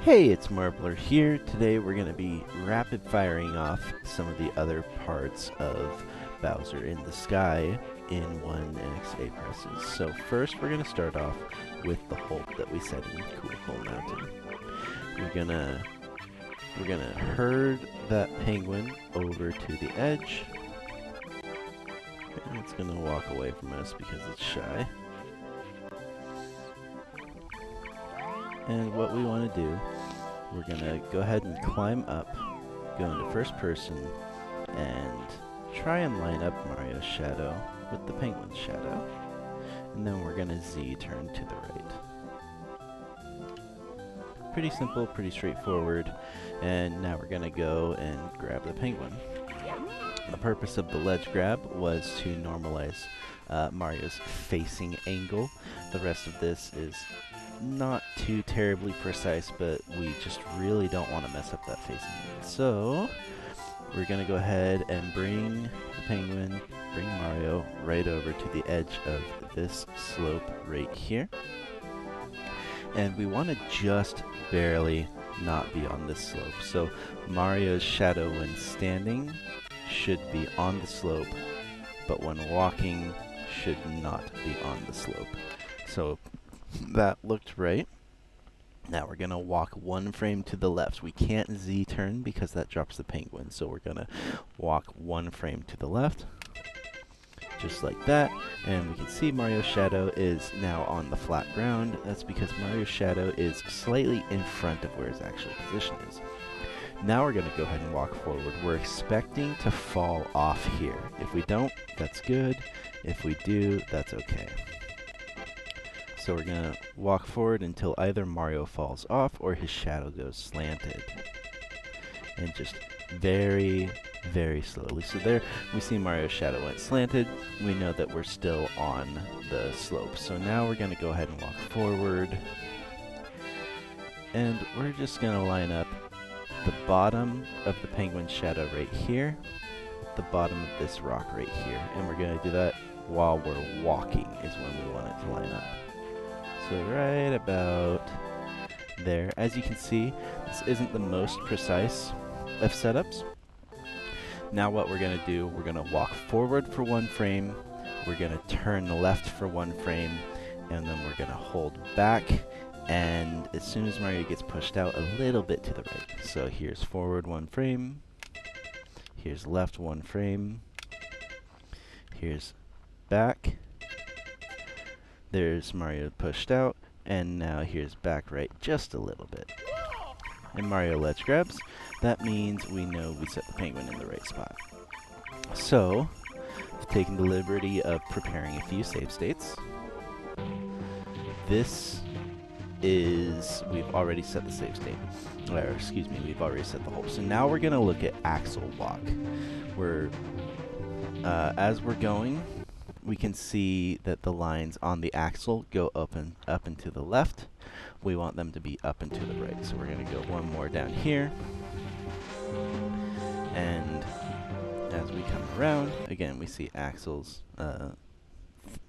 Hey, it's Marbler here. Today we're going to be rapid firing off some of the other parts of Bowser in the Sky in 1NXA presses. So first we're going to start off with the HOLP that we set in Cool Cool Mountain. We're gonna herd that penguin over to the edge. And it's gonna walk away from us because it's shy. And what we want to do, we're going to go ahead and climb up, go into first person, and try and line up Mario's shadow with the penguin's shadow. And then we're going to Z turn to the right. Pretty simple, pretty straightforward. And now we're going to go and grab the penguin. The purpose of the ledge grab was to normalize Mario's facing angle. The rest of this is not too terribly precise, but we just really don't want to mess up that facing angle. So we're going to go ahead and bring the penguin, bring Mario right over to the edge of this slope right here. And we want to just barely not be on this slope. So Mario's shadow when standing should be on the slope, but when walking should not be on the slope. So that looked right. Now we're going to walk one frame to the left. We can't Z turn because that drops the penguin. So we're going to walk one frame to the left, just like that. And we can see Mario's shadow is now on the flat ground. That's because Mario's shadow is slightly in front of where his actual position is. Now we're going to go ahead and walk forward. We're expecting to fall off here. If we don't, that's good. If we do, that's okay. So we're going to walk forward until either Mario falls off or his shadow goes slanted. And just very, very slowly. So there we see Mario's shadow went slanted. We know that we're still on the slope. So now we're going to go ahead and walk forward. And we're just going to line up the bottom of the penguin's shadow right here, the bottom of this rock right here. And we're going to do that while we're walking is when we want it to line up. So right about there. As you can see, this isn't the most precise of setups. Now what we're going to do, we're going to walk forward for one frame, we're going to turn left for one frame, and then we're going to hold back. And as soon as Mario gets pushed out, a little bit to the right. So here's forward one frame, here's left one frame, here's back. There's Mario pushed out, and now here's back right just a little bit. And Mario ledge grabs. That means we know we set the penguin in the right spot. So, I've taken the liberty of preparing a few save states. This is, we've already set the save state. Or, excuse me, we've already set the HOLP. So now we're going to look at axle walk. As we're going, we can see that the lines on the axle go up and to the left. We want them to be up and to the right. So we're going to go one more down here. And as we come around, again, we see axles,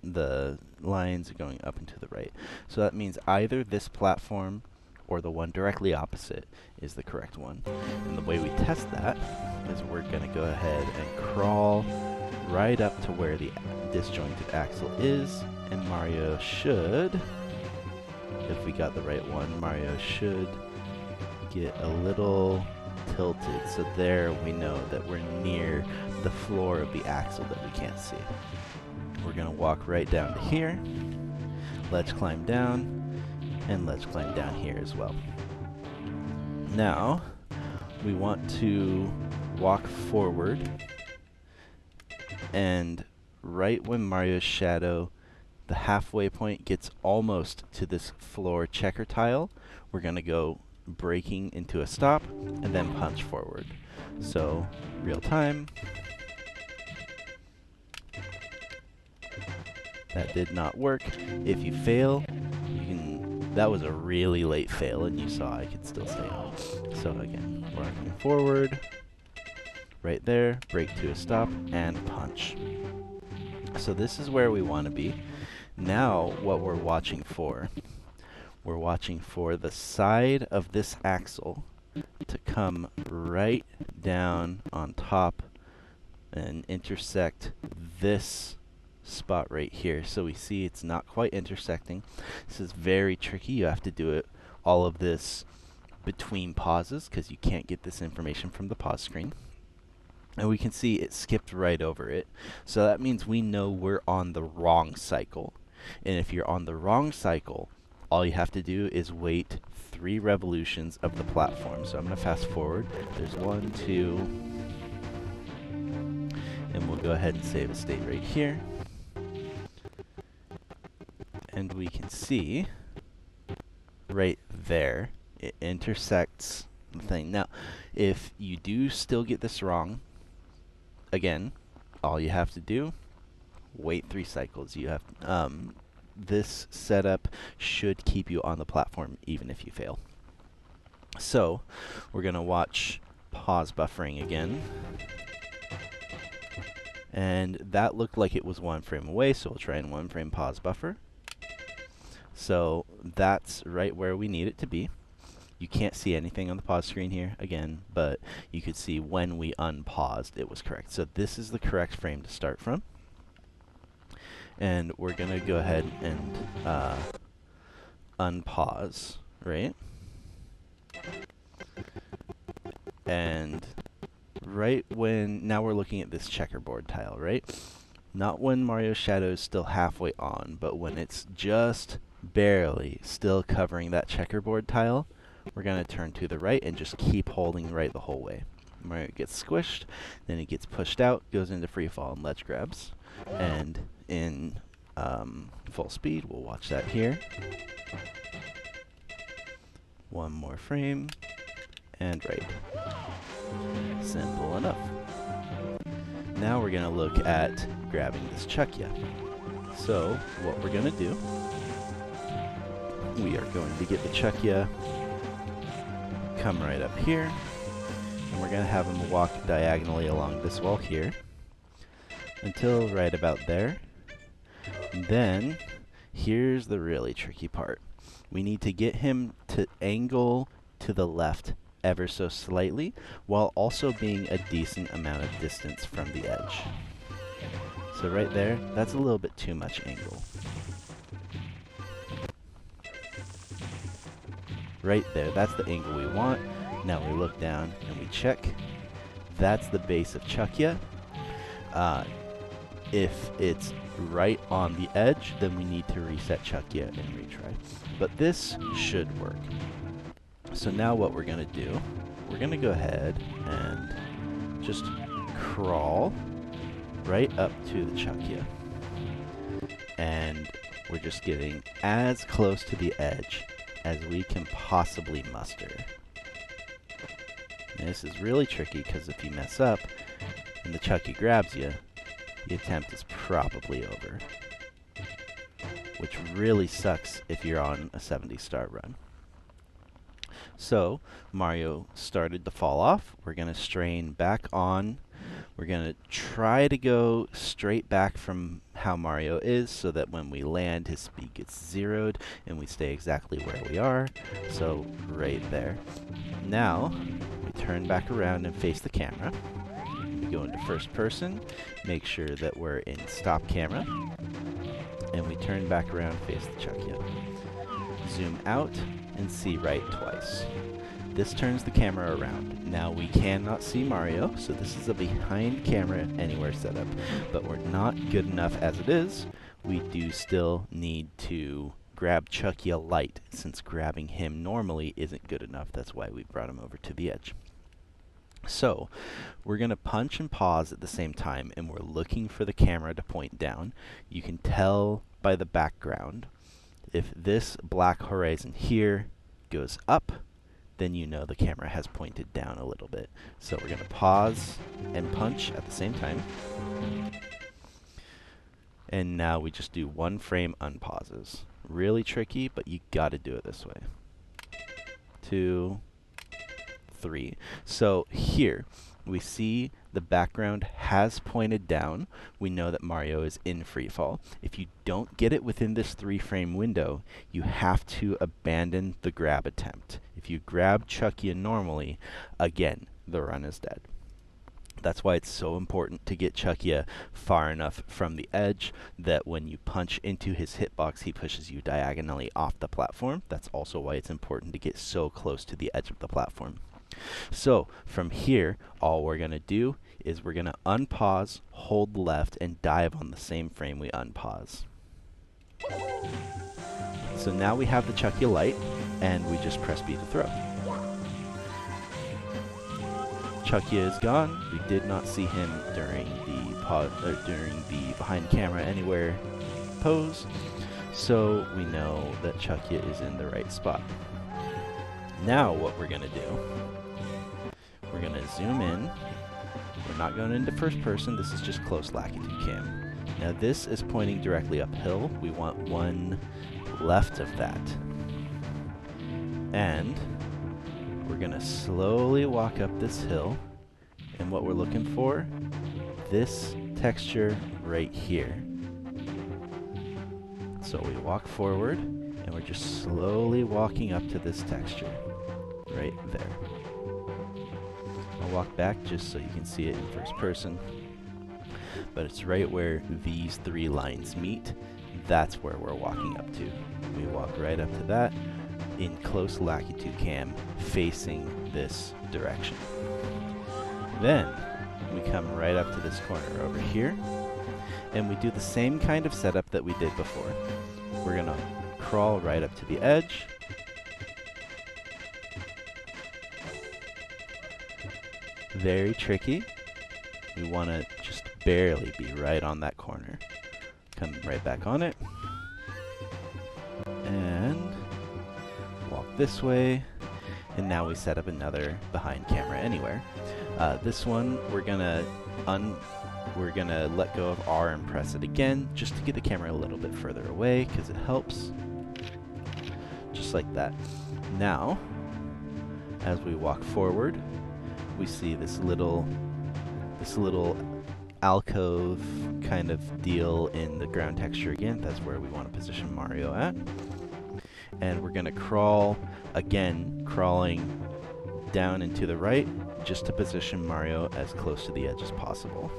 the lines are going up and to the right. So that means either this platform or the one directly opposite is the correct one. And the way we test that is we're going to go ahead and crawl right up to where the disjointed axle is, and Mario should, if we got the right one, Mario should get a little tilted. So there we know that we're near the floor of the axle that we can't see. We're going to walk right down to here, ledge climb down, and ledge climb down here as well. Now, we want to walk forward, and right when Mario's shadow, the halfway point, gets almost to this floor checker tile, we're going to go braking into a stop and then punch forward. So, real time. That did not work. If you fail, you can, that was a really late fail and you saw I could still stay on. So again, walking forward, right there, brake to a stop, and punch. So this is where we want to be. Now what we're watching for, we're watching for the side of this axle to come right down on top and intersect this spot right here. So we see it's not quite intersecting. This is very tricky. You have to do it, all of this, between pauses, because you can't get this information from the pause screen. And we can see it skipped right over it. So that means we know we're on the wrong cycle. And if you're on the wrong cycle, all you have to do is wait 3 revolutions of the platform. So I'm going to fast forward. There's 1, 2, and we'll go ahead and save a state right here. And we can see right there, it intersects the thing. Now, if you do still get this wrong, again, all you have to do, wait 3 cycles. You have this setup should keep you on the platform even if you fail. So we're going to watch pause buffering again. And that looked like it was 1 frame away, so we'll try and 1 frame pause buffer. So that's right where we need it to be. You can't see anything on the pause screen here, again, but you could see when we unpaused it was correct. So this is the correct frame to start from. And we're going to go ahead and unpause, right? And right when, now we're looking at this checkerboard tile, right? Not when Mario's shadow is still halfway on, but when it's just barely still covering that checkerboard tile, we're going to turn to the right and just keep holding right the whole way. Mario gets squished, then he gets pushed out, goes into free fall and ledge grabs. And in full speed, we'll watch that here. 1 more frame, and right. Simple enough. Now we're going to look at grabbing this Chucky. So what we're going to do, we are going to get the Chucky, come right up here, and we're going to have him walk diagonally along this wall here until right about there. And then here's the really tricky part. We need to get him to angle to the left ever so slightly, while also being a decent amount of distance from the edge. So right there, that's a little bit too much angle. Right there, that's the angle we want. Now we look down and we check. That's the base of Chucky. If it's right on the edge, then we need to reset Chucky and retry. But this should work. So now what we're going to do, we're going to go ahead and just crawl right up to the Chucky. And we're just getting as close to the edge as we can possibly muster. And this is really tricky because if you mess up and the Chucky grabs you, the attempt is probably over. Which really sucks if you're on a 70-star run. So Mario started to fall off. We're going to strain back on. We're going to try to go straight back from how Mario is so that when we land, his speed gets zeroed and we stay exactly where we are. So right there. Now we turn back around and face the camera. We go into first person, make sure that we're in stop camera, and we turn back around and face the Chucky. Zoom out and see right twice. This turns the camera around. Now we cannot see Mario, so this is a behind camera anywhere setup, but we're not good enough as it is. We do still need to grab Chucky light, since grabbing him normally isn't good enough. That's why we brought him over to the edge. So we're going to punch and pause at the same time, and we're looking for the camera to point down. You can tell by the background. If this black horizon here goes up, then you know the camera has pointed down a little bit. So we're going to pause and punch at the same time. And now we just do 1 frame unpauses. Really tricky, but you got to do it this way. 2, 3. So here, we see the background has pointed down. We know that Mario is in free fall. If you don't get it within this 3-frame window, you have to abandon the grab attempt. If you grab Chucky normally, again, the run is dead. That's why it's so important to get Chucky far enough from the edge that when you punch into his hitbox, he pushes you diagonally off the platform. That's also why it's important to get so close to the edge of the platform. So from here, all we're going to do is we're going to unpause, hold left, and dive on the same frame we unpause. So now we have the Chucky light, and we just press B to throw. Chucky is gone. We did not see him during the behind camera anywhere pose, so we know that Chucky is in the right spot. Now what we're going to do, we're going to zoom in. We're not going into first person. This is just close latitude cam. Now this is pointing directly uphill. We want one left of that. And we're going to slowly walk up this hill. And what we're looking for, this texture right here. So we walk forward, and we're just slowly walking up to this texture right there. I'll walk back just so you can see it in first person. But it's right where these 3 lines meet. That's where we're walking up to. We walk right up to that in close latitude cam facing this direction. Then we come right up to this corner over here, and we do the same kind of setup that we did before. We're going to crawl right up to the edge. Very tricky. We want to just barely be right on that corner. Come right back on it. And walk this way. And now we set up another behind camera anywhere. This one we're gonna let go of R and press it again just to get the camera a little bit further away because it helps. Just like that. Now, as we walk forward, we see this little alcove kind of deal in the ground texture again. That's where we want to position Mario at. And we're gonna crawl again, crawling down and to the right, just to position Mario as close to the edge as possible.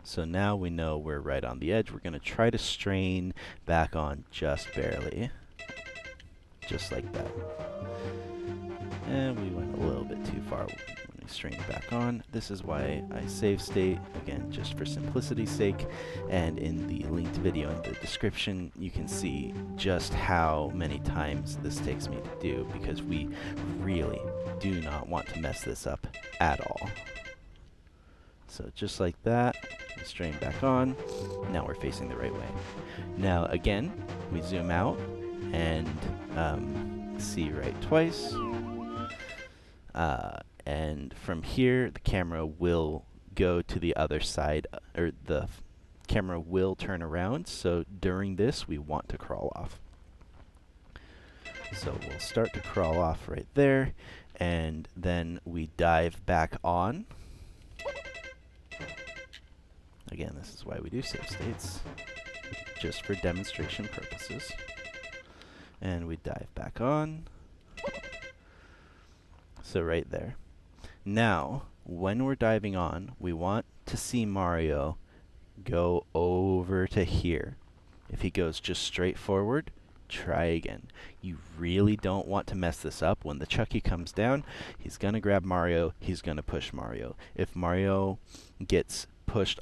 So now we know we're right on the edge. We're going to try to strain back on just barely. Just like that. And we went a little bit too far when we strained back on. This is why I save state, again, just for simplicity's sake. And in the linked video in the description, you can see just how many times this takes me to do, because we really do not want to mess this up at all. So just like that, we strain back on. Now we're facing the right way. Now again, we zoom out and see right twice. And from here, the camera will go to the other side, or the camera will turn around. So during this, we want to crawl off. So we'll start to crawl off right there, and then we dive back on. Again, this is why we do save states, just for demonstration purposes. And we dive back on. So right there. Now, when we're diving on, we want to see Mario go over to here. If he goes just straight forward, try again. You really don't want to mess this up. When the Chucky comes down, he's going to grab Mario, he's going to push Mario. If Mario gets pushed,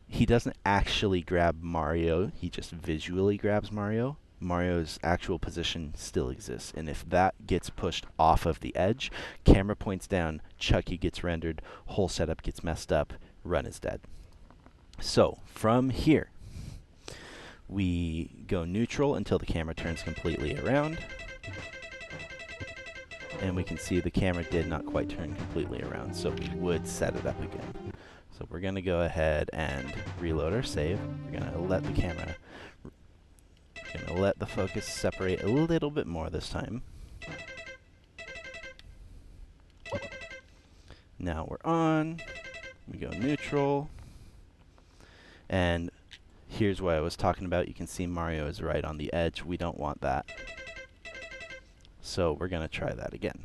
he doesn't actually grab Mario, he just visually grabs Mario. Mario's actual position still exists, and if that gets pushed off of the edge, camera points down, Chucky gets rendered, whole setup gets messed up, run is dead. So from here, we go neutral until the camera turns completely around, and we can see the camera did not quite turn completely around, so we would set it up again. So we're going to go ahead and reload our save. We're going to let the camera, we're going to let the focus separate a little bit more this time. Now we're on. We go neutral. And here's what I was talking about. You can see Mario is right on the edge. We don't want that. So we're going to try that again.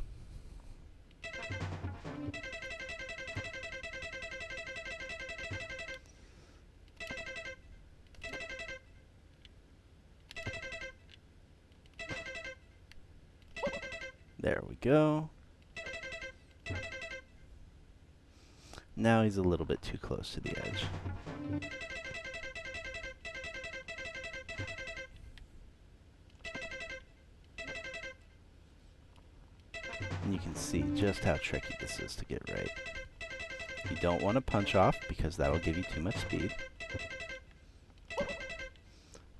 There we go. Now he's a little bit too close to the edge. And you can see just how tricky this is to get right. You don't want to punch off because that'll give you too much speed.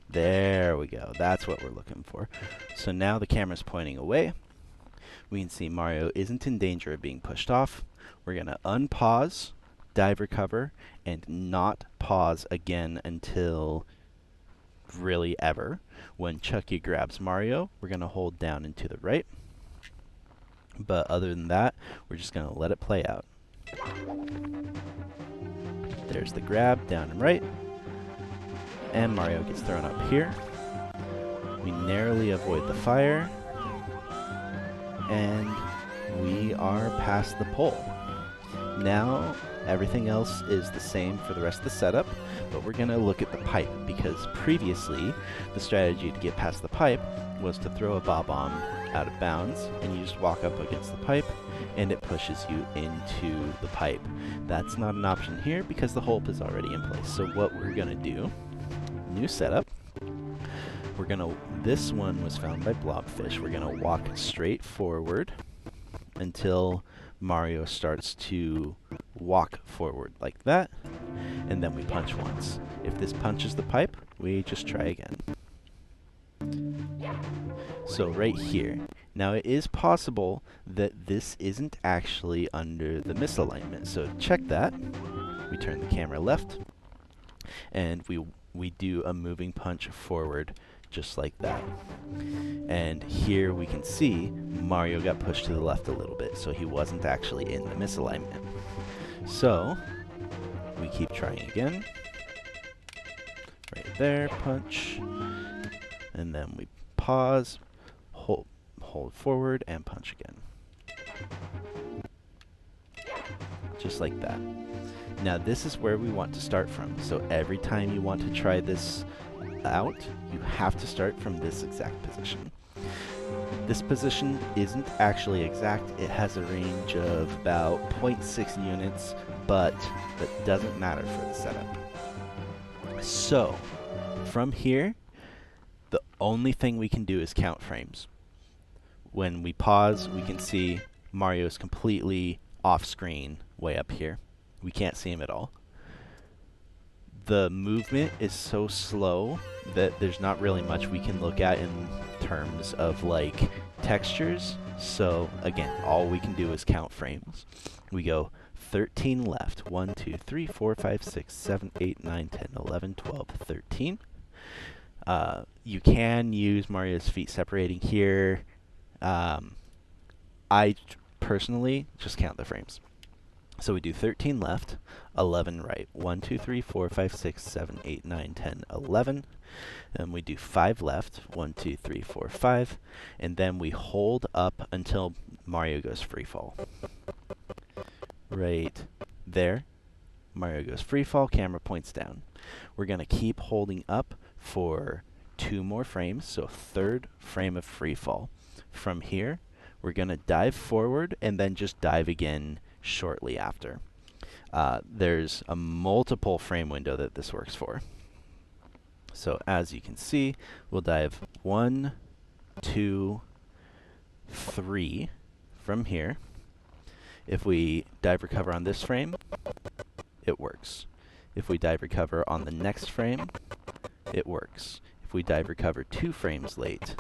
There we go. That's what we're looking for. So now the camera's pointing away. We can see Mario isn't in danger of being pushed off. We're going to unpause, dive recover, and not pause again until really ever. When Chucky grabs Mario, we're going to hold down and to the right. But other than that, we're just going to let it play out. There's the grab, down and right. And Mario gets thrown up here. We narrowly avoid the fire. And we are past the pole. Now, everything else is the same for the rest of the setup, but we're going to look at the pipe, because previously, the strategy to get past the pipe was to throw a bob-omb out of bounds, and you just walk up against the pipe, and it pushes you into the pipe. That's not an option here, because the HOLP is already in place. So what we're going to do, new setup, we're going to, this one was found by Blobfish, we're going to walk straight forward until Mario starts to walk forward like that, and then we punch once. If this punches the pipe, we just try again. So right here. Now it is possible that this isn't actually under the misalignment, so check that. We turn the camera left, and we do a moving punch forward just like that. And here we can see Mario got pushed to the left a little bit, so he wasn't actually in the misalignment. So we keep trying again. Right there, punch. And then we pause, hold forward, and punch again. Just like that. Now this is where we want to start from. So every time you want to try this out, you have to start from this exact position. This position isn't actually exact. It has a range of about 0.6 units, but that doesn't matter for the setup. So from here, the only thing we can do is count frames. When we pause, we can see Mario's completely off screen way up here. We can't see him at all. The movement is so slow that there's not really much we can look at in terms of like textures. So again, all we can do is count frames. We go 13 left, 1, 2, 3, 4, 5, 6, 7, 8, 9, 10, 11, 12, 13. You can use Mario's feet separating here. I personally just count the frames. So we do 13 left, 11 right. 1, 2, 3, 4, 5, 6, 7, 8, 9, 10, 11. And we do 5 left. 1, 2, 3, 4, 5. And then we hold up until Mario goes free fall. Right there. Mario goes free fall, camera points down. We're going to keep holding up for 2 more frames, so 3rd frame of free fall. From here, we're going to dive forward and then just dive again shortly after. There's a multiple frame window that this works for. So as you can see, we'll dive 1, 2, 3 from here. If we dive recover on this frame, it works. If we dive recover on the next frame, it works. If we dive recover 2 frames late,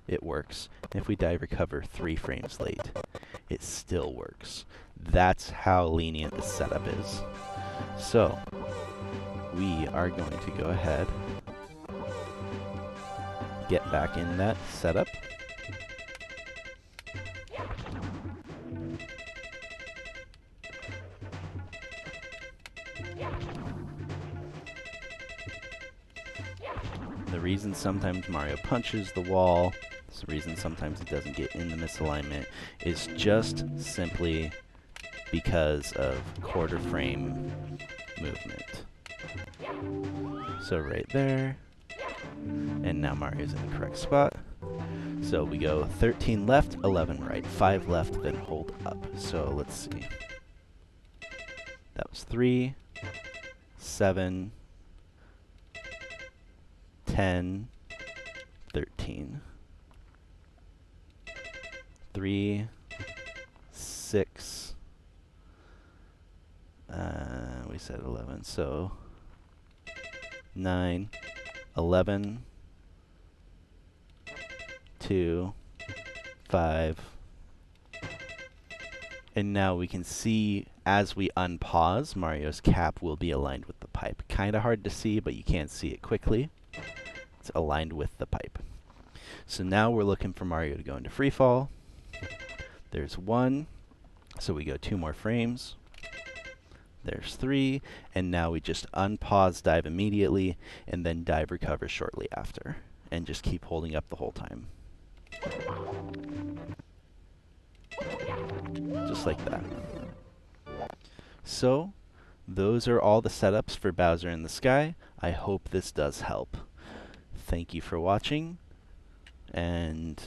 it works. And if we dive recover 3 frames late, it still works. That's how lenient the setup is. So we are going to go ahead, get back in that setup. reason sometimes Mario punches the wall, the reason sometimes he doesn't get in the misalignment, is just simply because of quarter frame movement. So right there, and now Mario's in the correct spot. So we go 13 left, 11 right, 5 left, then hold up. So let's see. That was 3, 7, 10, 13. 3, 6, we said 11, so 9, 11, 2, 5, and now we can see as we unpause, Mario's cap will be aligned with the pipe. Kind of hard to see, but you can't see it quickly. It's aligned with the pipe. So now we're looking for Mario to go into free fall. There's 1, so we go 2 more frames. There's 3, and now we just unpause, dive immediately, and then dive recover shortly after, and just keep holding up the whole time. Just like that. So, those are all the setups for Bowser in the Sky. I hope this does help. Thank you for watching, and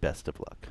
best of luck.